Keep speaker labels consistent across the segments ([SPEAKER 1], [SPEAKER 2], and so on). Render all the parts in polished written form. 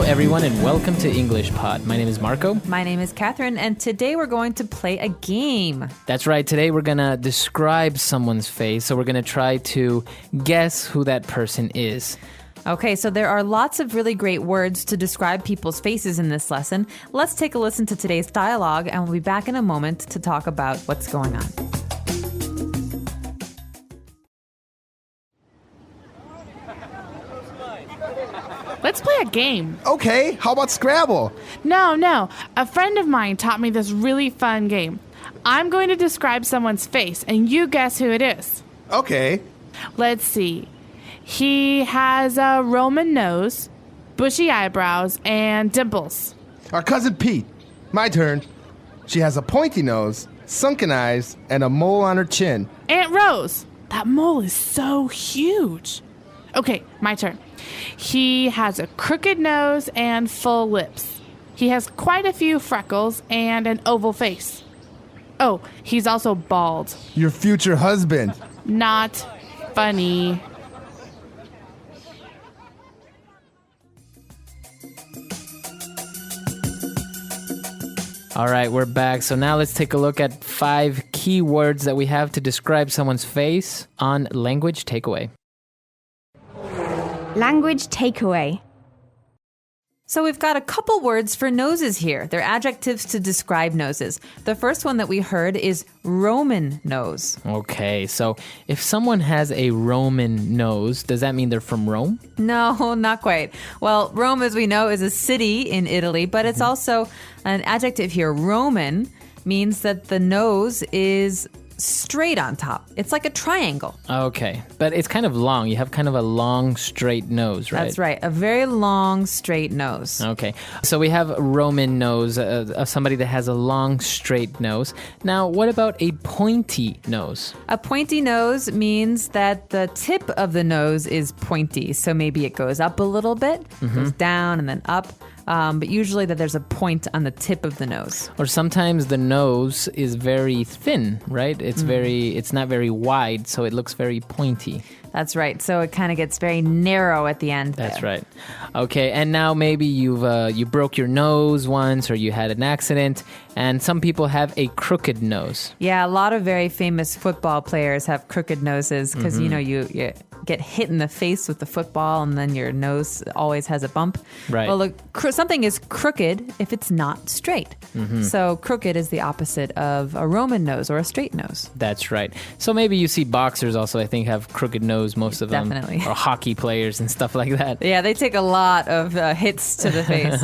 [SPEAKER 1] everyone, and welcome to English Pod. My name is Marco.
[SPEAKER 2] My name is Catherine, and today we're going to play a game.
[SPEAKER 1] That's right. Today we're going to describe someone's face, so we're going to try to guess who that person is.
[SPEAKER 2] Okay, so there are lots of really great words to describe people's faces in this lesson. Let's take a listen to today's dialogue, and we'll be back in a moment to talk about what's going on.
[SPEAKER 3] Let's play a game.
[SPEAKER 4] Okay, how about Scrabble?
[SPEAKER 3] No. A friend of mine taught me this really fun game. I'm going to describe someone's face, and you guess who it is.
[SPEAKER 4] Okay.
[SPEAKER 3] Let's see. He has a Roman nose, bushy eyebrows, and dimples.
[SPEAKER 4] Our cousin Pete. My turn. She has a pointy nose, sunken eyes, and a mole on her chin.
[SPEAKER 3] Aunt Rose. That mole is so huge. Okay, my turn. He has a crooked nose and full lips. He has quite a few freckles and an oval face. Oh, he's also bald.
[SPEAKER 4] Your future husband.
[SPEAKER 3] Not funny.
[SPEAKER 1] All right, we're back. So now let's take a look at 5 key words that we have to describe someone's face on Language Takeaway.
[SPEAKER 5] Language takeaway.
[SPEAKER 2] So we've got a couple words for noses here. They're adjectives to describe noses. The first one that we heard is Roman nose.
[SPEAKER 1] Okay, so if someone has a Roman nose, does that mean they're from Rome?
[SPEAKER 2] No, not quite. Well, Rome, as we know, is a city in Italy, but it's also an adjective here. Roman means that the nose is straight on top. It's like a triangle.
[SPEAKER 1] Okay, but it's kind of long. You have kind of a long, straight nose, right?
[SPEAKER 2] That's right. A very long, straight nose.
[SPEAKER 1] Okay, so we have a Roman nose, somebody that has a long, straight nose. Now, what about a pointy nose?
[SPEAKER 2] A pointy nose means that the tip of the nose is pointy. So maybe it goes up a little bit, goes down and then up. But usually that there's a point on the tip of the nose.
[SPEAKER 1] Or sometimes the nose is very thin, right? It's not very wide, so it looks very pointy.
[SPEAKER 2] That's right. So it kind of gets very narrow at the end.
[SPEAKER 1] That's right. Okay, and now maybe you broke your nose once, or you had an accident, and some people have a crooked nose.
[SPEAKER 2] Yeah, a lot of very famous football players have crooked noses because, you get hit in the face with the football and then your nose always has a bump.
[SPEAKER 1] Right.
[SPEAKER 2] Well, look, something is crooked if it's not straight. So crooked is the opposite of a Roman nose or a straight nose.
[SPEAKER 1] That's right. So maybe you see boxers also, I think, have crooked nose, most of them.
[SPEAKER 2] Definitely.
[SPEAKER 1] Or hockey players and stuff like that.
[SPEAKER 2] Yeah, they take a lot of hits to the face.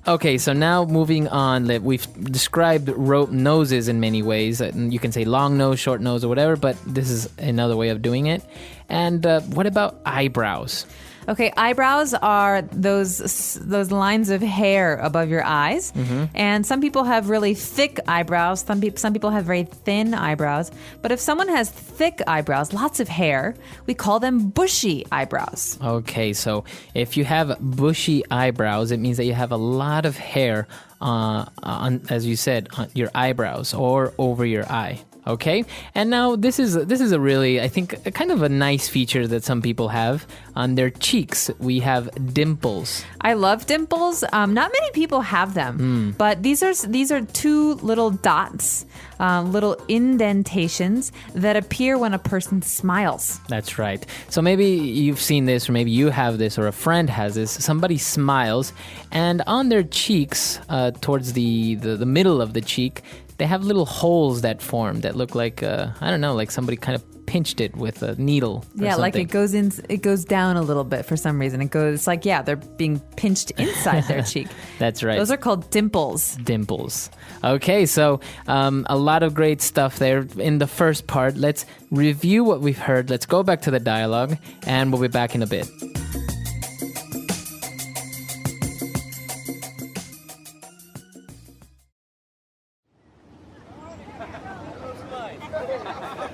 [SPEAKER 1] Okay, so now moving on, we've described noses in many ways. You can say long nose, short nose, or whatever, but this is another way of doing it. And what about eyebrows?
[SPEAKER 2] Okay, eyebrows are those lines of hair above your eyes. And some people have really thick eyebrows. Some people have very thin eyebrows. But if someone has thick eyebrows, lots of hair, we call them bushy eyebrows.
[SPEAKER 1] Okay, so if you have bushy eyebrows, it means that you have a lot of hair on, as you said, on your eyebrows or over your eye. Okay, and now this is a really, I think, a kind of a nice feature that some people have on their cheeks. We have dimples.
[SPEAKER 2] I love dimples. Not many people have them, but these are 2 little dots, little indentations that appear when a person smiles.
[SPEAKER 1] That's right. So maybe you've seen this, or maybe you have this, or a friend has this. Somebody smiles, and on their cheeks, towards the middle of the cheek, they have little holes that form that look like, like somebody kind of pinched it with a needle.
[SPEAKER 2] Yeah,
[SPEAKER 1] something.
[SPEAKER 2] like it goes down a little bit for some reason. It's like, they're being pinched inside their cheek.
[SPEAKER 1] That's right.
[SPEAKER 2] Those are called dimples.
[SPEAKER 1] Dimples. Okay, so a lot of great stuff there in the first part. Let's review what we've heard. Let's go back to the dialogue, and we'll be back in a bit.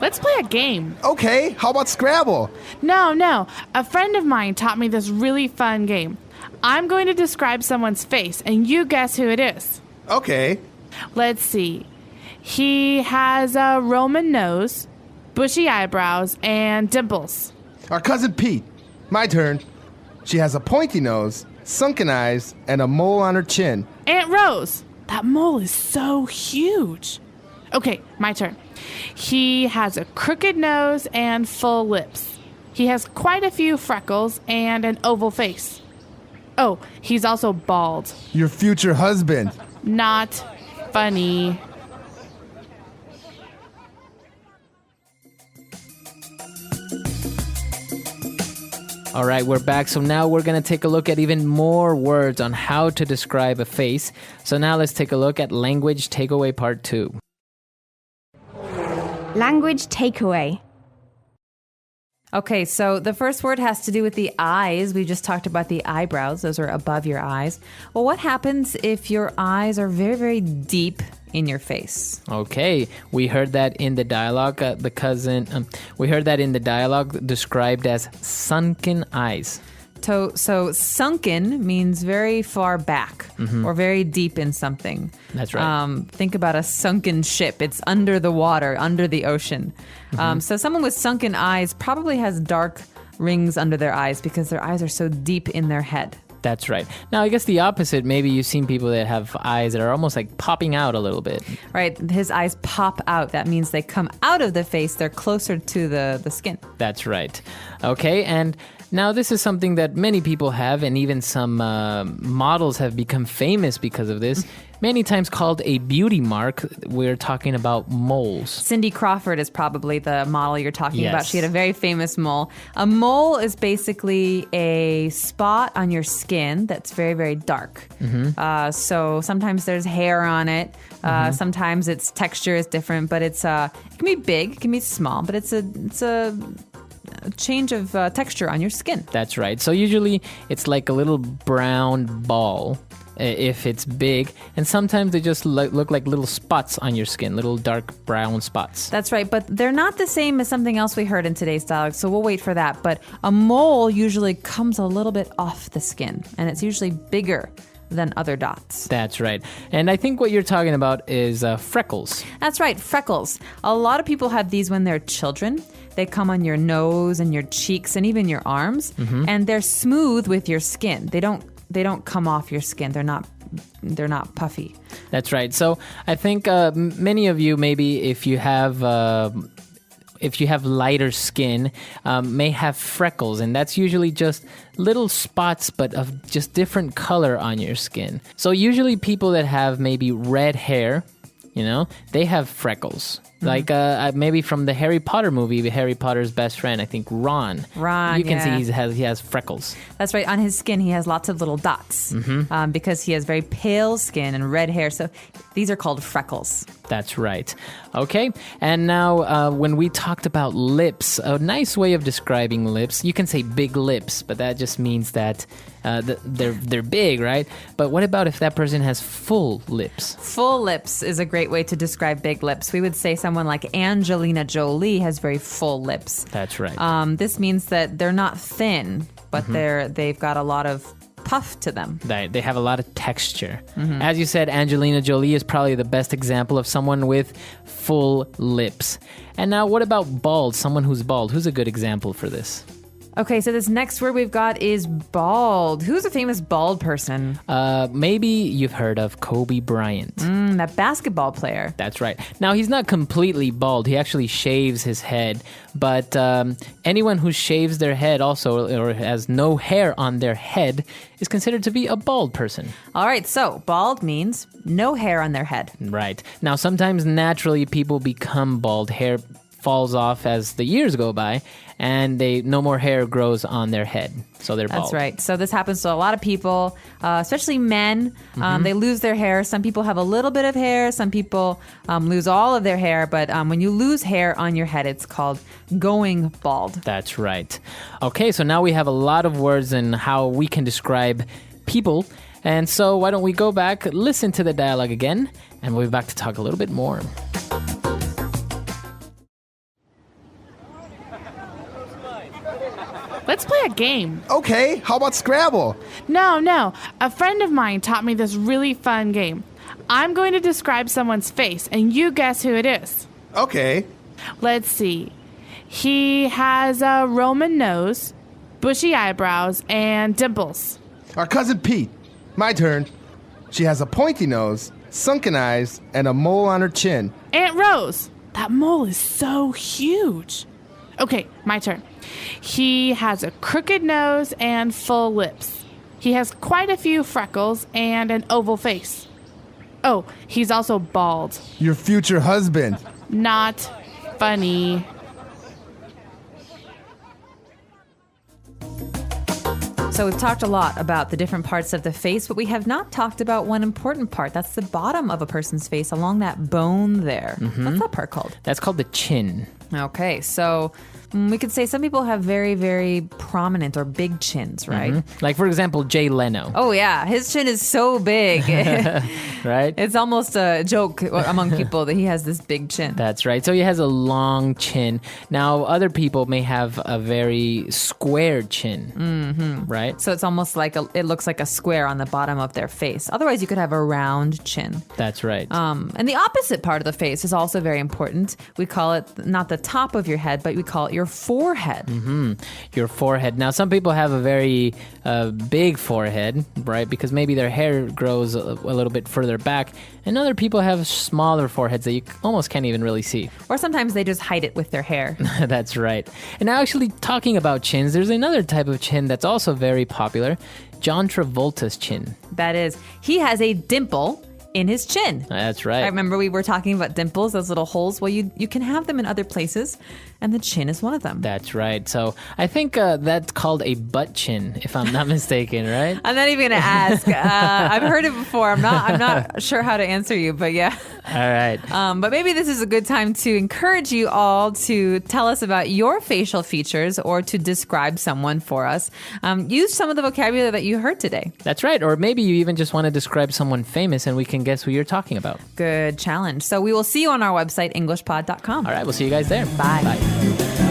[SPEAKER 3] Let's play a game.
[SPEAKER 4] Okay, how about Scrabble?
[SPEAKER 3] No. A friend of mine taught me this really fun game. I'm going to describe someone's face, and you guess who it is.
[SPEAKER 4] Okay.
[SPEAKER 3] Let's see. He has a Roman nose, bushy eyebrows, and dimples.
[SPEAKER 4] Our cousin Pete. My turn. She has a pointy nose, sunken eyes, and a mole on her chin.
[SPEAKER 3] Aunt Rose, that mole is so huge. Okay, my turn. He has a crooked nose and full lips. He has quite a few freckles and an oval face. Oh, he's also bald.
[SPEAKER 4] Your future husband.
[SPEAKER 3] Not funny.
[SPEAKER 1] All right, we're back. So now we're going to take a look at even more words on how to describe a face. So now let's take a look at language takeaway part 2.
[SPEAKER 5] Language takeaway.
[SPEAKER 2] Okay, so the first word has to do with the eyes. We just talked about the eyebrows. Those are above your eyes. Well, what happens if your eyes are very, very deep in your face?
[SPEAKER 1] Okay, we heard that in the dialogue. We heard that in the dialogue described as sunken eyes.
[SPEAKER 2] So sunken means very far back or very deep in something.
[SPEAKER 1] That's right.
[SPEAKER 2] Think about a sunken ship. It's under the water, under the ocean. So someone with sunken eyes probably has dark rings under their eyes because their eyes are so deep in their head.
[SPEAKER 1] That's right. Now, I guess the opposite, maybe you've seen people that have eyes that are almost like popping out a little bit.
[SPEAKER 2] Right. His eyes pop out. That means they come out of the face. They're closer to the skin.
[SPEAKER 1] That's right. Okay, and now this is something that many people have, and even some models have become famous because of this. Many times called a beauty mark. We're talking about moles.
[SPEAKER 2] Cindy Crawford is probably the model you're talking about.
[SPEAKER 1] Yes.
[SPEAKER 2] She had a very famous mole. A mole is basically a spot on your skin that's very, very dark. So sometimes there's hair on it. Sometimes its texture is different, but it can be big, it can be small, but it's a change of texture on your skin.
[SPEAKER 1] That's right. So usually it's like a little brown ball if it's big, and sometimes they just look like little spots on your skin, little dark brown spots.
[SPEAKER 2] That's right, but they're not the same as something else we heard in today's dialogue, so we'll wait for that. But a mole usually comes a little bit off the skin, and it's usually bigger than other dots.
[SPEAKER 1] That's right. And I think what you're talking about is freckles.
[SPEAKER 2] That's right, freckles. A lot of people have these when they're children. They come on your nose and your cheeks and even your arms, and they're smooth with your skin. They don't come off your skin. They're not puffy.
[SPEAKER 1] That's right. So I think many of you, maybe if you have lighter skin, may have freckles, and that's usually just little spots, but of just different color on your skin. So usually people that have maybe red hair, they have freckles. Like maybe from the Harry Potter movie, Harry Potter's best friend, I think Ron. You can see he has freckles.
[SPEAKER 2] That's right. On his skin, he has lots of little dots because he has very pale skin and red hair. So these are called freckles.
[SPEAKER 1] That's right. Okay. And now when we talked about lips, a nice way of describing lips, you can say big lips, but that just means that they're big, right? But what about if that person has full lips?
[SPEAKER 2] Full lips is a great way to describe big lips. We would say someone like Angelina Jolie has very full lips.
[SPEAKER 1] That's right.
[SPEAKER 2] This means that they're not thin, but they've got a lot of puff to them.
[SPEAKER 1] They have a lot of texture. As you said, Angelina Jolie is probably the best example of someone with full lips. And now what about bald? Someone who's bald. Who's a good example for this?
[SPEAKER 2] Okay, so this next word we've got is bald. Who's a famous bald person?
[SPEAKER 1] Maybe you've heard of Kobe Bryant.
[SPEAKER 2] That basketball player.
[SPEAKER 1] That's right. Now, he's not completely bald. He actually shaves his head. But anyone who shaves their head also, or has no hair on their head, is considered to be a bald person.
[SPEAKER 2] All right, so bald means no hair on their head.
[SPEAKER 1] Right. Now, sometimes naturally people become bald. Hair falls off as the years go by, and no more hair grows on their head, so they're bald.
[SPEAKER 2] That's right. So this happens to a lot of people, especially men. They lose their hair. Some people have a little bit of hair. Some people lose all of their hair. But when you lose hair on your head, it's called going bald.
[SPEAKER 1] That's right. Okay, so now we have a lot of words and how we can describe people. And so why don't we go back, listen to the dialogue again, and we'll be back to talk a little bit more.
[SPEAKER 3] Let's play a game.
[SPEAKER 4] Okay, how about Scrabble?
[SPEAKER 3] No. A friend of mine taught me this really fun game. I'm going to describe someone's face, and you guess who it is.
[SPEAKER 4] Okay.
[SPEAKER 3] Let's see. He has a Roman nose, bushy eyebrows, and dimples.
[SPEAKER 4] Our cousin Pete. My turn. She has a pointy nose, sunken eyes, and a mole on her chin.
[SPEAKER 3] Aunt Rose, that mole is so huge. Okay, my turn. He has a crooked nose and full lips. He has quite a few freckles and an oval face. Oh, he's also bald.
[SPEAKER 4] Your future husband.
[SPEAKER 3] Not funny.
[SPEAKER 2] So we've talked a lot about the different parts of the face, but we have not talked about one important part. That's the bottom of a person's face along that bone there. What's that part called?
[SPEAKER 1] That's called the chin.
[SPEAKER 2] Okay, so we could say some people have very, very prominent or big chins, right?
[SPEAKER 1] Like, for example, Jay Leno,
[SPEAKER 2] Oh, yeah. His chin is so big.
[SPEAKER 1] right?
[SPEAKER 2] It's almost a joke among people that he has this big chin.
[SPEAKER 1] That's right. So he has a long chin. Now, other people may have a very square chin, right?
[SPEAKER 2] So it's almost like it looks like a square on the bottom of their face. Otherwise, you could have a round chin.
[SPEAKER 1] That's right.
[SPEAKER 2] And the opposite part of the face is also very important. We call it not the top of your head, but we call it your forehead.
[SPEAKER 1] Your forehead. Now, some people have a very big forehead, right? Because maybe their hair grows a little bit further back. And other people have smaller foreheads that you almost can't even really see.
[SPEAKER 2] Or sometimes they just hide it with their hair.
[SPEAKER 1] That's right. And now, actually, talking about chins, there's another type of chin that's also very popular. John Travolta's chin.
[SPEAKER 2] That is, he has a dimple in his chin.
[SPEAKER 1] That's right.
[SPEAKER 2] I remember we were talking about dimples, those little holes. Well, you can have them in other places, and the chin is one of them.
[SPEAKER 1] That's right. So I think that's called a butt chin, if I'm not mistaken, right?
[SPEAKER 2] I'm not even going to ask. I've heard it before. I'm not sure how to answer you, but yeah.
[SPEAKER 1] All right.
[SPEAKER 2] But maybe this is a good time to encourage you all to tell us about your facial features or to describe someone for us. Use some of the vocabulary that you heard today.
[SPEAKER 1] That's right. Or maybe you even just want to describe someone famous and we can guess who you're talking about.
[SPEAKER 2] Good challenge. So we will see you on our website, EnglishPod.com.
[SPEAKER 1] All right. We'll see you guys there.
[SPEAKER 2] Bye.
[SPEAKER 1] Bye.